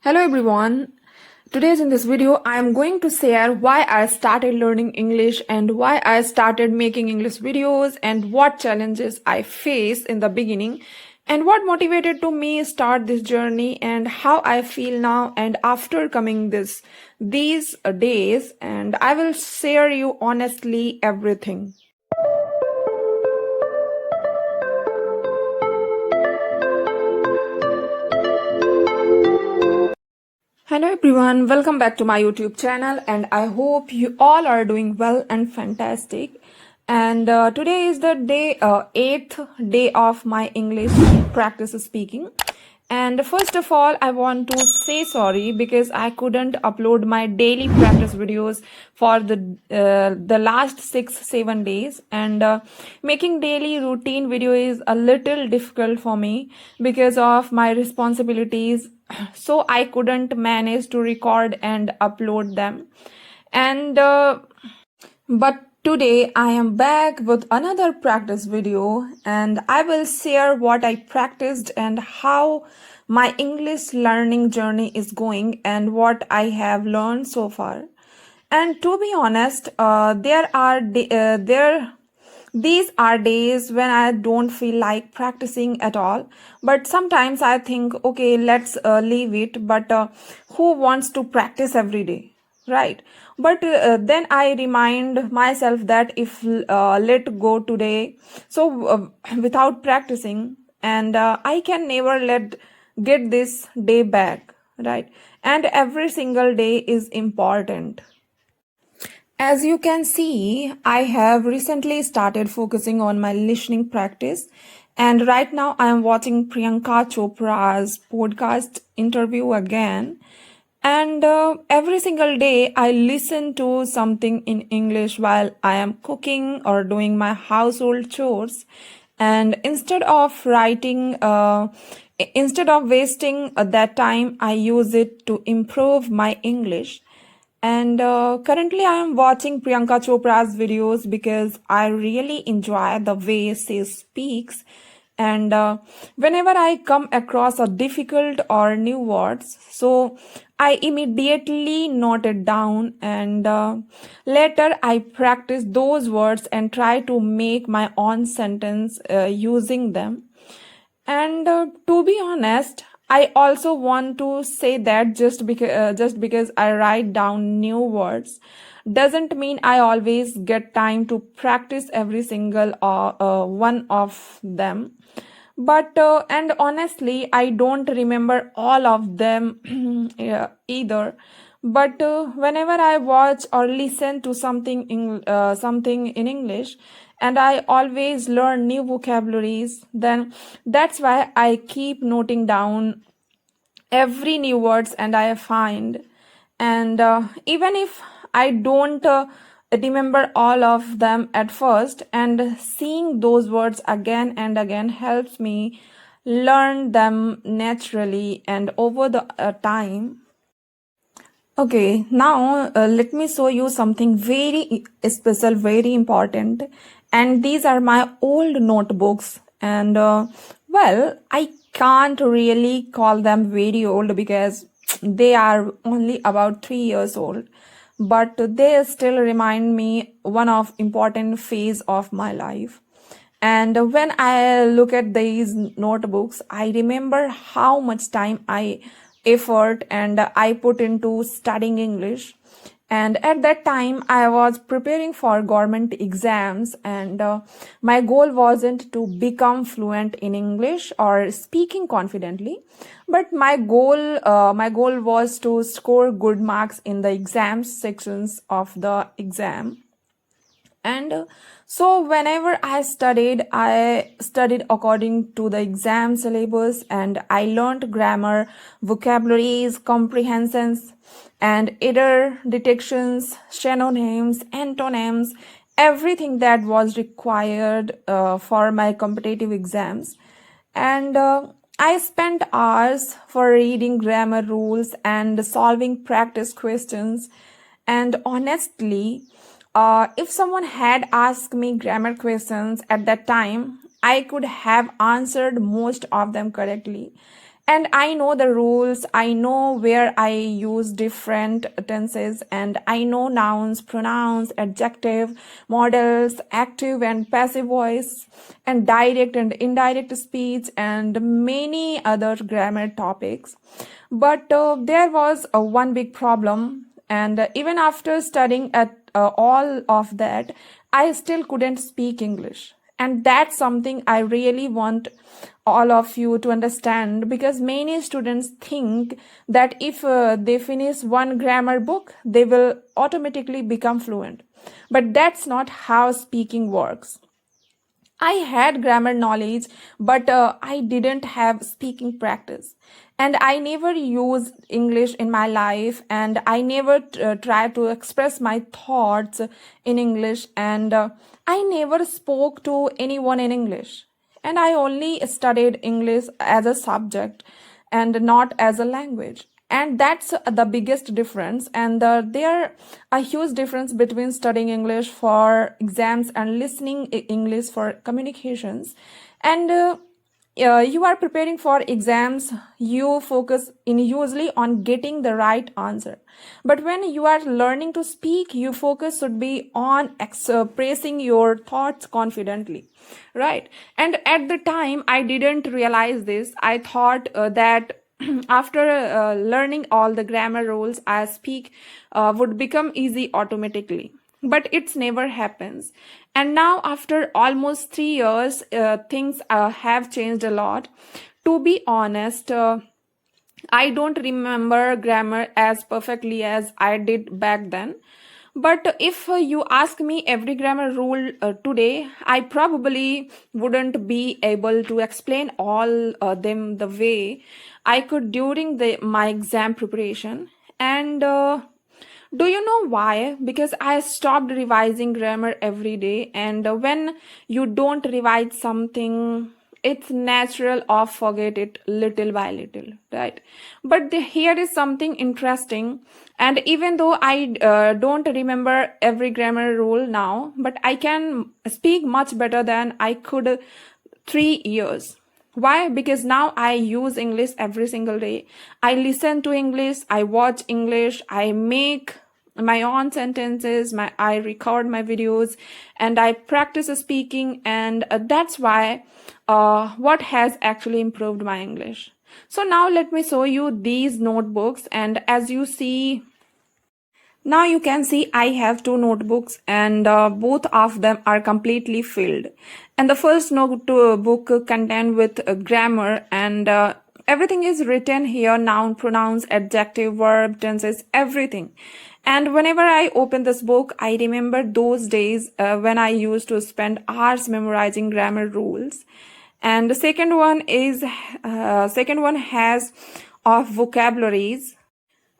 Hello everyone. Today's in this video I am going to share why I started learning English and why I started making English videos and what challenges I faced in the beginning and what motivated to me start this journey and how I feel now and after coming these days, and I will share you honestly everything. Hello everyone, welcome back to my YouTube channel and I hope you all are doing well and fantastic. And today is the eighth day of my English practice speaking. And first of all, I want to say sorry because I couldn't upload my daily practice videos for the last 6-7 days. And making daily routine video is a little difficult for me because of my responsibilities. So I couldn't manage to record and upload them. And but today I am back with another practice video and I will share what I practiced and how my English learning journey is going and what I have learned so far. And to be honest, these are days when I don't feel like practicing at all. But sometimes I think, okay, let's leave it. But who wants to practice every day? Right. But then I remind myself that if let go today, so without practicing, and I can never get this day back. Right. And every single day is important. As you can see, I have recently started focusing on my listening practice. And right now I am watching Priyanka Chopra's podcast interview again. And every single day I listen to something in English while I am cooking or doing my household chores. And instead of wasting that time, I use it to improve my English. And currently, I am watching Priyanka Chopra's videos because I really enjoy the way she speaks. And whenever I come across a difficult or new words, so I immediately note it down, and later I practice those words and try to make my own sentence using them. And to be honest, I also want to say that just because I write down new words doesn't mean I always get time to practice every single one of them. But and honestly, I don't remember all of them either. But whenever I watch or listen to something in English, and I always learn new vocabularies, then that's why I keep noting down every new words and I find. And even if I don't remember all of them at first, and seeing those words again and again helps me learn them naturally and over the time. Okay, now let me show you something very special, very important. And these are my old notebooks. And I can't really call them very old because they are only about 3 years old. But they still remind me one of important phase of my life. And when I look at these notebooks, I remember how much time effort and I put into studying English. And at that time, I was preparing for government exams, and my goal wasn't to become fluent in English or speaking confidently, but my goal was to score good marks in the exam sections of the exam. And so whenever I studied according to the exam syllabus, and I learned grammar, vocabularies, comprehensions, and error detections, synonyms, antonyms, everything that was required for my competitive exams. And I spent hours for reading grammar rules and solving practice questions. And honestly, if someone had asked me grammar questions at that time, I could have answered most of them correctly. And I know the rules, I know where I use different tenses, and I know nouns, pronouns, adjective, models, active and passive voice, and direct and indirect speech, and many other grammar topics. But there was one big problem, and even after studying at all of that, I still couldn't speak English. And that's something I really want all of you to understand, because many students think that if they finish one grammar book, they will automatically become fluent. But that's not how speaking works. I had grammar knowledge, but I didn't have speaking practice. And I never used English in my life, and I never tried to express my thoughts in English, and I never spoke to anyone in English. And I only studied English as a subject and not as a language. And that's the biggest difference. And there a huge difference between studying English for exams and listening English for communications. And you are preparing for exams, you focus in usually on getting the right answer. But when you are learning to speak, your focus should be on expressing your thoughts confidently, right? And at the time I didn't realize this. I thought that after learning all the grammar rules, I speak would become easy automatically. But it's never happens. And now, after almost 3 years, things have changed a lot. To be honest, I don't remember grammar as perfectly as I did back then. But if you ask me every grammar rule today, I probably wouldn't be able to explain all them the way I could during my exam preparation. And do you know why? Because I stopped revising grammar every day, and when you don't revise something, it's natural of forget it little by little, right? But here is something interesting. And even though I don't remember every grammar rule now, but I can speak much better than I could 3 years. Why? Because now I use English every single day. I listen to English, I watch English, I make my own sentences, I record my videos, and I practice speaking, and that's why what has actually improved my English. So now let me show you these notebooks, and as you see, now you can see I have two notebooks, and both of them are completely filled. And the first notebook contained with grammar, and everything is written here: noun, pronouns, adjective, verb, tenses, everything. And whenever I open this book, I remember those days when I used to spend hours memorizing grammar rules. And the second one has of vocabularies,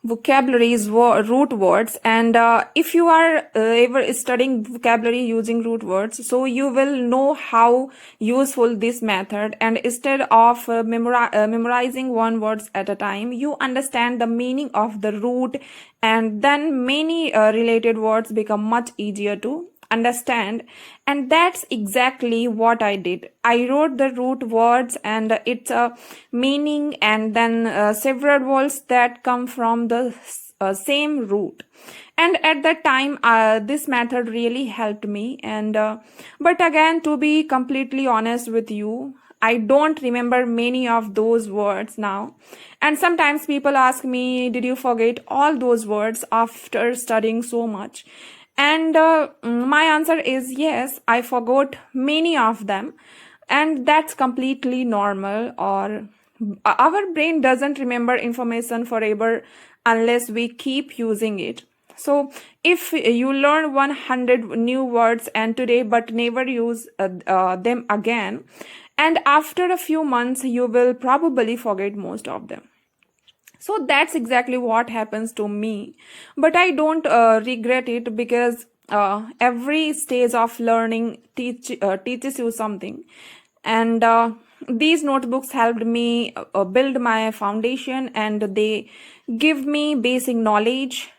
root words. And if you are ever studying vocabulary using root words, so you will know how useful this method. And instead of memorizing one words at a time, you understand the meaning of the root, and then many related words become much easier to understand. And that's exactly what I did. I wrote the root words and its meaning, and then several words that come from the same root. And at that time, this method really helped me. And but again, to be completely honest with you, I don't remember many of those words now. And sometimes people ask me, did you forget all those words after studying so much? And my answer is yes, I forgot many of them. And that's completely normal. Or our brain doesn't remember information forever unless we keep using it. So if you learn 100 new words and today but never use them again, and after a few months you will probably forget most of them. So that's exactly what happens to me. But I don't regret it, because every stage of learning teaches you something. And these notebooks helped me build my foundation, and they give me basic knowledge.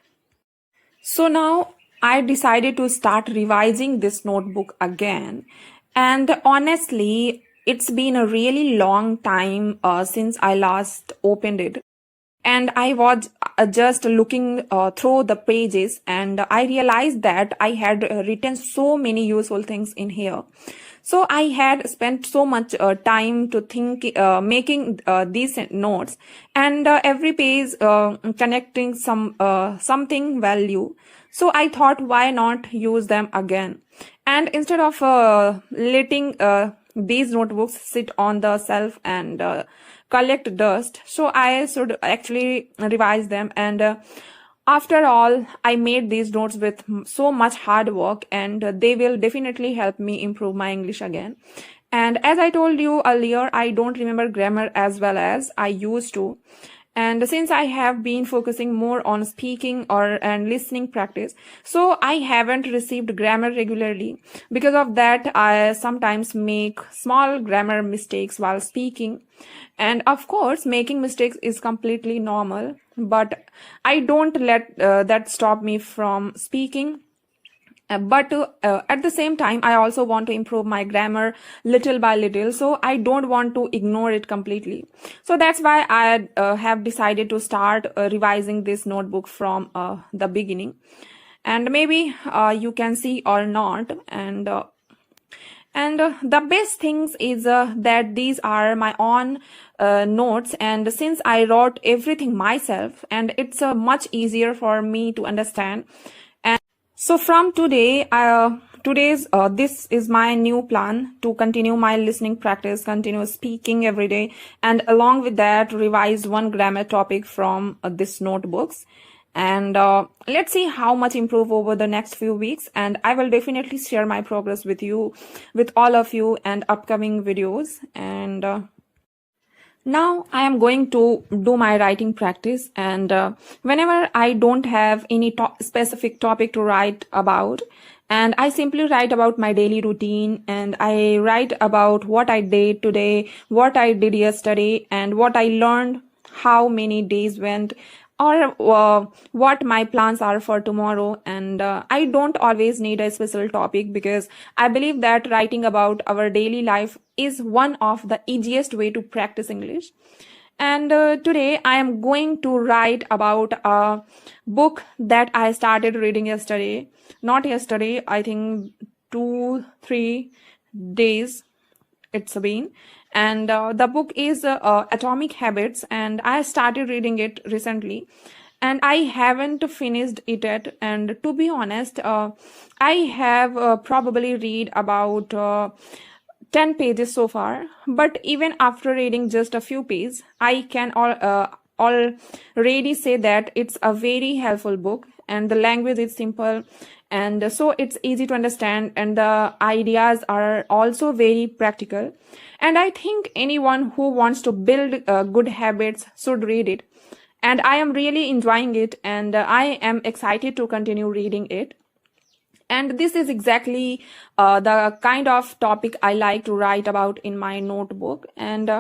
So now I decided to start revising this notebook again. And honestly, it's been a really long time since I last opened it. And I was just looking through the pages, and I realized that I had written so many useful things in here. So I had spent so much time to think, making these notes, and every page connecting something value. So I thought, why not use them again? And instead of letting these notebooks sit on the shelf and collect dust, so I should actually revise them. And after all, I made these notes with so much hard work, and they will definitely help me improve my English again. And as I told you earlier, I don't remember grammar as well as I used to. And since I have been focusing more on speaking and listening practice, so I haven't received grammar regularly. Because of that, I sometimes make small grammar mistakes while speaking. And of course, making mistakes is completely normal, but I don't let that stop me from speaking. But at the same time, I also want to improve my grammar little by little, so I don't want to ignore it completely. So that's why I have decided to start revising this notebook from the beginning. And maybe you can see or not. And the best things is that these are my own notes, and since I wrote everything myself, and it's much easier for me to understand. So from today, this is my new plan to continue my listening practice, continue speaking every day, and along with that, revise one grammar topic from this notebooks. And let's see how much improve over the next few weeks. And I will definitely share my progress with you, with all of you, and upcoming videos. And now I am going to do my writing practice, and whenever I don't have any specific topic to write about, and I simply write about my daily routine, and I write about what I did today, what I did yesterday, and what I learned, how many days went, or what my plans are for tomorrow. And I don't always need a special topic, because I believe that writing about our daily life is one of the easiest way to practice English. And today I am going to write about a book that I started reading yesterday. Not yesterday, I think 2-3 days it's been. And the book is Atomic Habits, and I started reading it recently, and I haven't finished it yet. And to be honest, I have probably read about 10 pages so far, but even after reading just a few pages, I can already say that it's a very helpful book, and the language is simple, and so it's easy to understand, and the ideas are also very practical. And I think anyone who wants to build good habits should read it. And I am really enjoying it, and I am excited to continue reading it. And this is exactly the kind of topic I like to write about in my notebook. And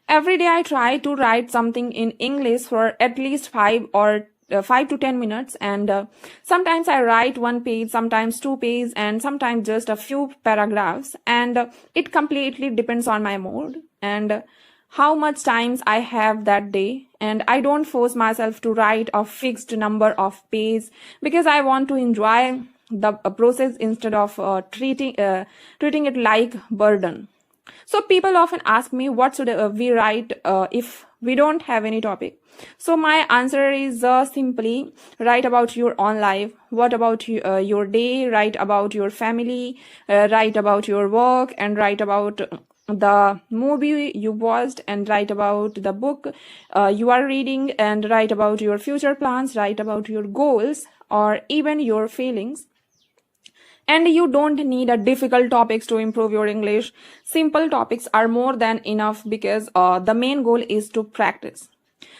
every day I try to write something in English for at least 5 to 10 minutes. And sometimes I write 1 page, sometimes 2 pages, and sometimes just a few paragraphs. And it completely depends on my mood and how much times I have that day. And I don't force myself to write a fixed number of pages, because I want to enjoy the process instead of treating it like burden. So people often ask me, what should we write if we don't have any topic? So my answer is simply write about your own life. What about your day? Write about your family, write about your work, and write about the movie you watched, and write about the book you are reading, and write about your future plans, write about your goals, or even your feelings. And you don't need a difficult topics to improve your English. Simple topics are more than enough, because the main goal is to practice.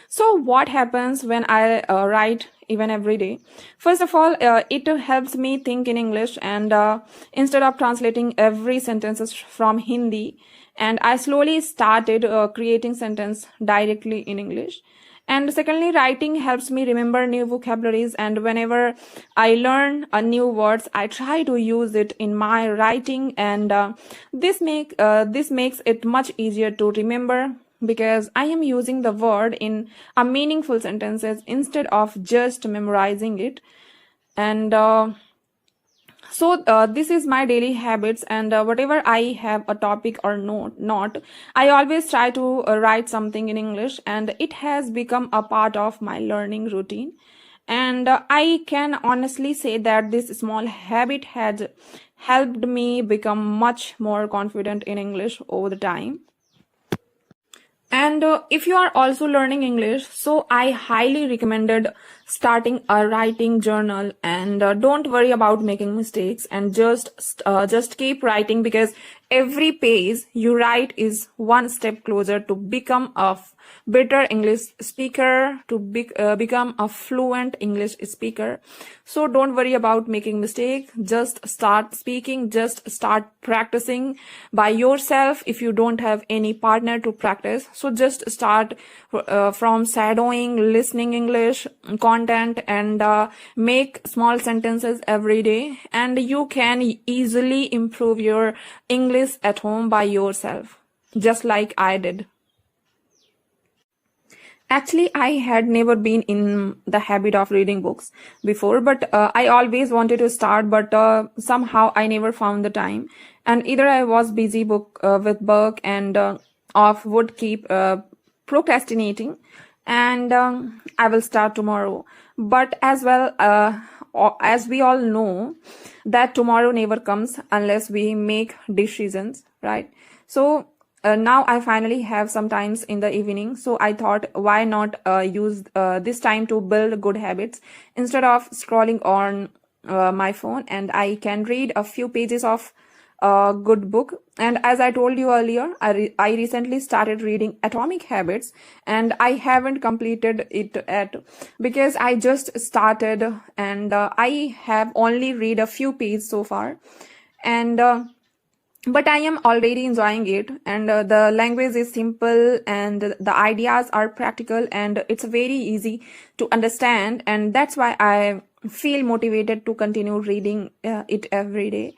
So what happens when I write even every day? First of all, it helps me think in English, and instead of translating every sentences from Hindi, and I slowly started creating sentence directly in English. And secondly, writing helps me remember new vocabularies, and whenever I learn a new words, I try to use it in my writing, and this makes it much easier to remember because I am using the word in a meaningful sentences instead of just memorizing it. And this is my daily habits, and whatever I have a topic or not, I always try to write something in English, and it has become a part of my learning routine. And I can honestly say that this small habit has helped me become much more confident in English over the time. And if you are also learning English, so I highly recommended starting a writing journal. And don't worry about making mistakes, and just keep writing, because every page you write is one step closer to become a better English speaker, to become a fluent English speaker. So don't worry about making mistakes. Just start speaking. Just start practicing by yourself if you don't have any partner to practice. So just start from shadowing, listening English content, and make small sentences every day. And you can easily improve your English at home by yourself, just like I did. Actually, I had never been in the habit of reading books before, but I always wanted to start, but somehow I never found the time. And either I was busy with work, and off would keep procrastinating, and I will start tomorrow. But as we all know, that tomorrow never comes unless we make decisions, right? So now I finally have some times in the evening, so I thought, why not use this time to build good habits instead of scrolling on my phone, and I can read a few pages of a good book. And as I told you earlier, I recently started reading Atomic Habits, and I haven't completed it yet because I just started, and I have only read a few pages so far. And but I am already enjoying it, and the language is simple, and the ideas are practical, and it's very easy to understand, and that's why I feel motivated to continue reading it every day.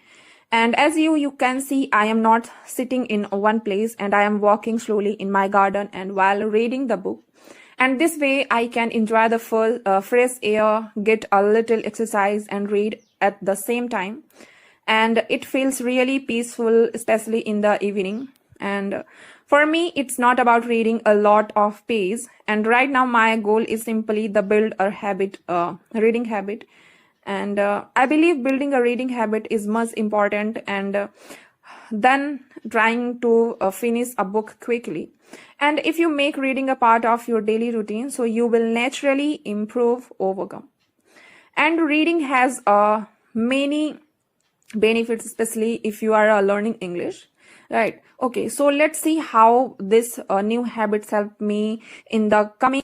And as you can see, I am not sitting in one place, and I am walking slowly in my garden and while reading the book. And this way I can enjoy the fresh air, get a little exercise, and read at the same time. And it feels really peaceful, especially in the evening. And for me, it's not about reading a lot of pages, and right now my goal is simply the build a reading habit. And I believe building a reading habit is much important, and than trying to finish a book quickly. And if you make reading a part of your daily routine, so you will naturally improve overcome. And reading has many benefits, especially if you are learning English, right? Okay, so let's see how this new habits help me in the coming